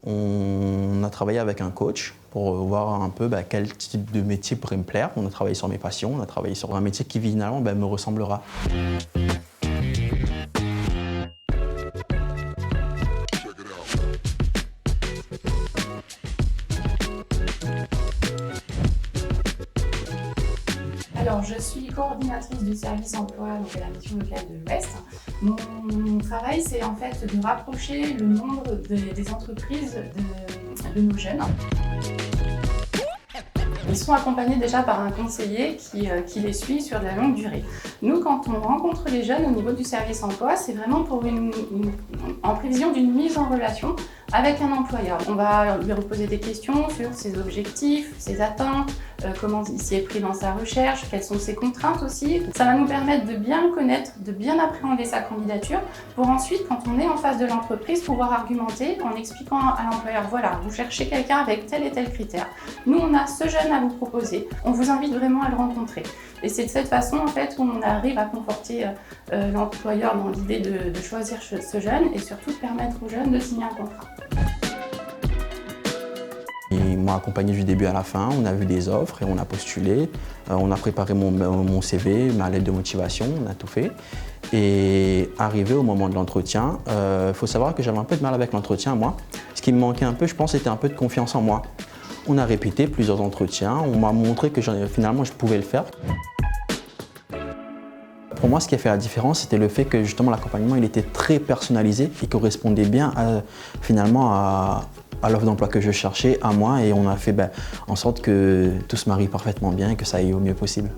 On a travaillé avec un coach pour voir un peu quel type de métier pourrait me plaire. On a travaillé sur mes passions, on a travaillé sur un métier qui finalement me ressemblera. Alors, je suis coordinatrice du service emploi à la mission locale de l'Ouest. Mon travail, c'est en fait de rapprocher le nombre des entreprises de nos jeunes. Ils sont accompagnés déjà par un conseiller qui les suit sur de la longue durée. Nous, quand on rencontre les jeunes au niveau du service emploi, c'est vraiment pour en prévision d'une mise en relation avec un employeur. On va lui reposer des questions sur ses objectifs, ses attentes, comment il s'y est pris dans sa recherche, quelles sont ses contraintes aussi. Ça va nous permettre de bien le connaître, de bien appréhender sa candidature pour ensuite, quand on est en face de l'entreprise, pouvoir argumenter en expliquant à l'employeur, voilà, vous cherchez quelqu'un avec tel et tel critère. Nous, on a ce jeune à vous proposer. On vous invite vraiment à le rencontrer. Et c'est de cette façon, en fait, où on arrive à conforter l'employeur dans l'idée de choisir ce jeune et surtout de permettre aux jeunes de signer un contrat. Ils m'ont accompagné du début à la fin, on a vu des offres et on a postulé. On a préparé mon CV, ma lettre de motivation, on a tout fait. Et arrivé au moment de l'entretien, faut savoir que j'avais un peu de mal avec l'entretien, moi. Ce qui me manquait un peu, je pense, c'était un peu de confiance en moi. On a répété plusieurs entretiens, on m'a montré que finalement je pouvais le faire. Pour moi, ce qui a fait la différence, c'était le fait que justement l'accompagnement il était très personnalisé, il correspondait bien finalement à l'offre d'emploi que je cherchais, à moi, et on a fait en sorte que tout se marie parfaitement bien et que ça aille au mieux possible.